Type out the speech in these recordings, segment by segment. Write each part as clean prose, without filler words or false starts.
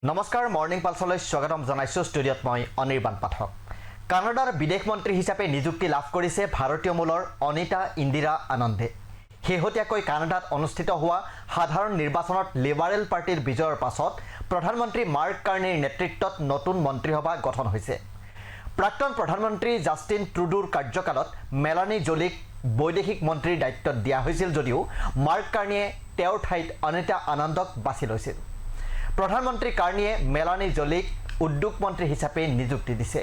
নমস্কাৰ মৰ্নিং পালছলৈ স্বাগতম জনাইছোঁ ষ্টুডিঅ'ত মই অনিৰ্বাণ পাঠক। কানাডাৰ বিদেশ মন্ত্ৰী হিচাপে নিযুক্তি লাভ কৰিছে ভাৰতীয় মূলৰ অনিতা ইন্দিৰা আনন্দে। শেহতীয়াকৈ কানাডাত অনুষ্ঠিত হোৱা সাধাৰণ নিৰ্বাচনত লিবাৰেল পাৰ্টিৰ বিজয়ৰ পাছত প্ৰধানমন্ত্ৰী মাৰ্ক কাৰ্নিৰ নেতৃত্বত নতুন মন্ত্ৰীসভা গঠন হৈছে। প্ৰাক্তন প্ৰধানমন্ত্ৰী জাষ্টিন ট্ৰুডোৰ কাৰ্যকালত মেলানী জোলীক বৈদেশিক মন্ত্ৰীৰ দায়িত্ব দিয়া হৈছিল যদিও মাৰ্ক কাৰ্নিয়ে তেওঁৰ ঠাইত অনিতা আনন্দক বাছি লৈছিল। প্ৰধানমন্ত্ৰী কাৰ্নিয়ে মেলানী জোলীক উদ্যোগ মন্ত্ৰী হিচাপে নিযুক্তি দিছে।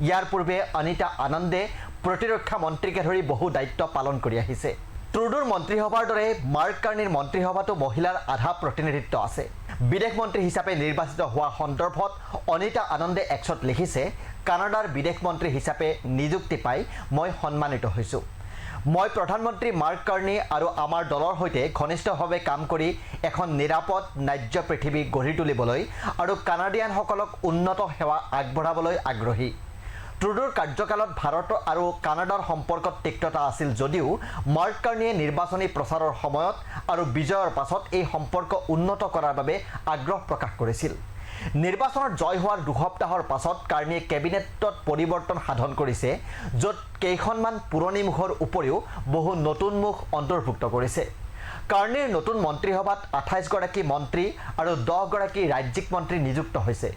ইয়াৰ পূৰ্বে অনিতা আনন্দে প্ৰতিৰক্ষা মন্ত্ৰীকে ধৰি বহু দায়িত্ব পালন কৰি আহিছে। ট্ৰুডোৰ মন্ত্ৰীসভাৰ দৰে মাৰ্ক কাৰ্নিৰ মন্ত্ৰীসভাতো মহিলাৰ আধা প্ৰতিনিধিত্ব আছে। বিদেশ মন্ত্ৰী হিচাপে নিৰ্বাচিত হোৱা সন্দৰ্ভত অনিতা আনন্দে এক্সত লিখিছে, কানাডাৰ বিদেশ মন্ত্ৰী হিচাপে নিযুক্তি পাই মই সন্মানিত হৈছোঁ। মই প্ৰধানমন্ত্ৰী মাৰ্ক কাৰ্নি আৰু আমাৰ দলৰ সৈতে ঘনিষ্ঠভাৱে কাম কৰি এখন নিৰাপদ ন্যায্য পৃথিৱী গঢ়ি তুলিবলৈ আৰু কানাডিয়ানসকলক উন্নত সেৱা আগবঢ়াবলৈ আগ্ৰহী। ট্ৰুডোৰ কাৰ্যকালত ভাৰত আৰু কানাডাৰ সম্পৰ্কত তিক্ততা আছিল যদিও মাৰ্ক কাৰ্নিয়ে নিৰ্বাচনী প্ৰচাৰৰ সময়ত আৰু বিজয়ৰ পাছত এই সম্পৰ্ক উন্নত কৰাৰ বাবে আগ্ৰহ প্ৰকাশ কৰিছিল। নিৰ্বাচনত জয় হোৱাৰ দুসপ্তাহৰ পাছত কাৰ্নিয়ে কেবিনেটত পৰিৱৰ্তন সাধন কৰিছে, য'ত কেইখনমান পুৰণি মুখৰ উপৰিও বহু নতুন মুখ অন্তৰ্ভুক্ত কৰিছে। কাৰ্নিৰ নতুন মন্ত্ৰীসভাত 28 গৰাকী মন্ত্ৰী আৰু 10 গৰাকী ৰাজ্যিক মন্ত্ৰী নিযুক্ত হৈছে।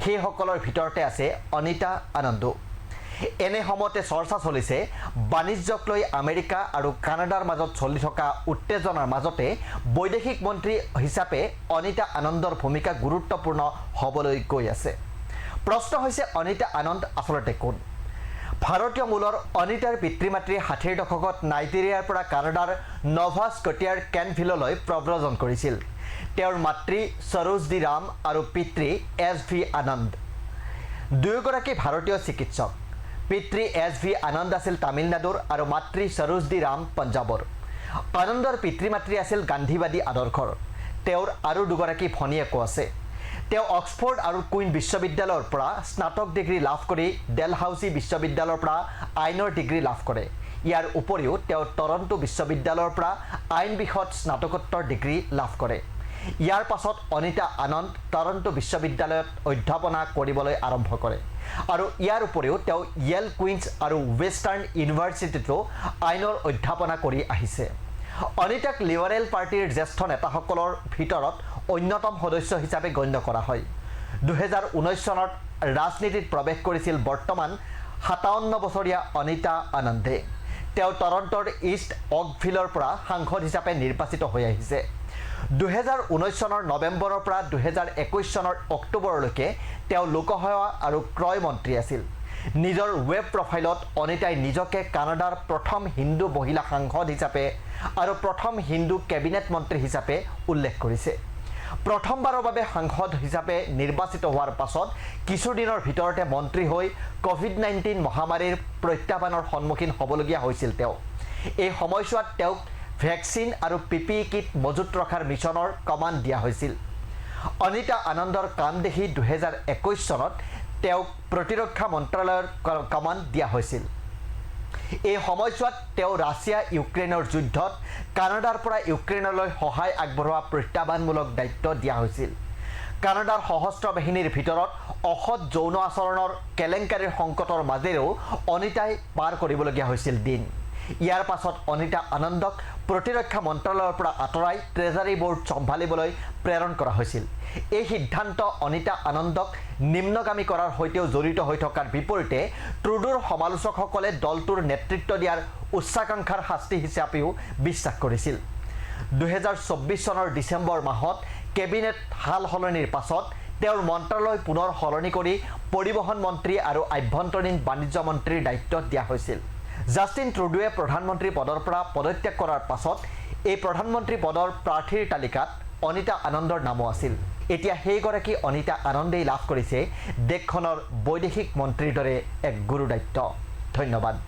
সেইসকলৰ ভিতৰতে আছে অনিতা আনন্দো। এনে সময়তে চৰ্চা চলিছে বাণিজ্যক লৈ আমেৰিকা আৰু কানাডাৰ মাজত চলি থকা উত্তেজনাৰ মাজতে বৈদেশিক মন্ত্ৰী হিচাপে অনিতা আনন্দৰ ভূমিকা গুৰুত্বপূৰ্ণ হ'বলৈ গৈ আছে। প্ৰশ্ন হৈছে অনিতা আনন্দ আচলতে কোন? ভাৰতীয় মূলৰ অনিতাৰ পিতৃ মাতৃয়ে 60ৰ দশকত নাইজেৰিয়াৰ পৰা কানাডাৰ নভা স্কটিয়াৰ কেনভিললৈ প্ৰব্ৰজন কৰিছিল। তেওঁৰ মাতৃ সৰোজদি ৰাম আৰু পিতৃ SV আনন্দ দুয়োগৰাকী ভাৰতীয় চিকিৎসক। পিতৃ SV আনন্দ আছিল তামিলনাডুৰ আৰু মাতৃ সৰোজদি ৰাম পঞ্জাৱৰ। আনন্দৰ পিতৃ মাতৃ আছিল গান্ধীবাদী আদৰ্শৰ। তেওঁৰ আৰু দুগৰাকী ভনীয়েকো আছে। তেওঁ অক্সফৰ্ড আৰু কুইন বিশ্ববিদ্যালয়ৰ পৰা স্নাতক ডিগ্ৰী লাভ কৰি ডেলহাউচি বিশ্ববিদ্যালয়ৰ পৰা আইনৰ ডিগ্ৰী লাভ কৰে। ইয়াৰ উপৰিও তেওঁ টৰন্টো বিশ্ববিদ্যালয়ৰ পৰা আইন বিষয়ত স্নাতকোত্তৰ ডিগ্ৰী লাভ কৰে। ইয়াৰ পাছত অনিতা আনন্দ টৰন্টো বিশ্ববিদ্যালয়ত অধ্যাপনা কৰিবলৈ আৰম্ভ কৰে আৰু ইয়াৰ উপৰিও তেওঁ য়েল কুইন্স আৰু ৱেষ্টাৰ্ণ ইউনিভাৰ্চিটিতো আইনৰ অধ্যাপনা কৰি আহিছে। অনিতাক লিবাৰেল পাৰ্টিৰ জ্যেষ্ঠ নেতাসকলৰ ভিতৰত অন্যতম সদস্য হিচাপে গণ্য কৰা হয়। 2019 চনত ৰাজনীতিত প্ৰৱেশ কৰিছিল বৰ্তমান 57 বছৰীয়া অনিতা আনন্দে। তেওঁ টৰন্টোৰ ইষ্ট অকভিলৰ পৰা সাংসদ হিচাপে নিৰ্বাচিত হৈ আহিছে। 2019 চনৰ নৱেম্বৰৰ পৰা 2021 চনৰ অক্টোবৰলৈকে তেওঁ লোকসেৱা আৰু ক্ৰয় মন্ত্ৰী আছিল। নিজৰ ৱেব প্ৰফাইলত অনিতাই নিজকে কানাডাৰ প্ৰথম হিন্দু মহিলা সাংসদ হিচাপে আৰু প্ৰথম হিন্দু কেবিনেট মন্ত্ৰী হিচাপে উল্লেখ কৰিছে। প্ৰথমবাৰৰ বাবে সাংসদ হিচাপে নিৰ্বাচিত হোৱাৰ পাছত কিছুদিনৰ ভিতৰতে মন্ত্ৰী হৈ COVID-19 মহামাৰীৰ প্ৰত্যাহ্বানৰ সন্মুখীন হ'বলগীয়া হৈছিল তেওঁ। এই সময়ছোৱাত তেওঁক ভেকচিন আৰু PPE কিট মজুত ৰখাৰ মিছনৰ কমাণ্ড দিয়া হৈছিল। অনিতা আনন্দৰ কাম দেখি 2021 চনত তেওঁক প্ৰতিৰক্ষা মন্ত্ৰালয়ৰ কমাণ্ড দিয়া হৈছিল। এই সময়ছোৱাত তেওঁ ৰাছিয়া ইউক্ৰেইনৰ যুদ্ধত কানাডাৰ পৰা ইউক্ৰেইনলৈ সহায় আগবঢ়োৱা প্ৰত্যাহ্বানমূলক দায়িত্ব দিয়া হৈছিল। কানাডাৰ সশস্ত্ৰ বাহিনীৰ ভিতৰত অসৎ যৌন আচৰণৰ কেলেংকাৰীৰ সংকটৰ মাজেৰেও অনিতাই পাৰ কৰিবলগীয়া হৈছিল দিন। ইয়াৰ পাছত অনিতা আনন্দক প্ৰতিৰক্ষা মন্ত্ৰালয়ৰ পৰা আঁতৰাই ট্ৰেজাৰী বোৰ্ড চম্ভালিবলৈ প্ৰেৰণ কৰা হৈছিল। এই সিদ্ধান্ত অনিতা আনন্দক নিম্নগামী কৰাৰ সৈতেও জড়িত হৈ থকাৰ বিপৰীতে ট্ৰুডোৰ সমালোচকসকলে দলটোৰ নেতৃত্ব দিয়াৰ উচ্চাকাংক্ষাৰ শাস্তি হিচাপেও বিশ্বাস কৰিছিল। 2024 চনৰ ডিচেম্বৰ মাহত কেবিনেট সাল সলনিৰ পাছত তেওঁৰ মন্ত্ৰালয় পুনৰ সলনি কৰি পৰিবহণ মন্ত্ৰী আৰু আভ্যন্তৰীণ বাণিজ্য মন্ত্ৰীৰ দায়িত্ব দিয়া হৈছিল। জাষ্টিন ট্ৰুডোৱে প্ৰধানমন্ত্ৰী পদৰ পৰা পদত্যাগ কৰাৰ পাছত এই প্ৰধানমন্ত্ৰী পদৰ প্ৰাৰ্থীৰ তালিকাত অনিতা আনন্দৰ নামো আছিল। এতিয়া সেইগৰাকী অনিতা আনন্দেই লাভ কৰিছে দেশখনৰ বৈদেশিক মন্ত্ৰীৰ দৰে এক গুৰু দায়িত্ব। ধন্যবাদ।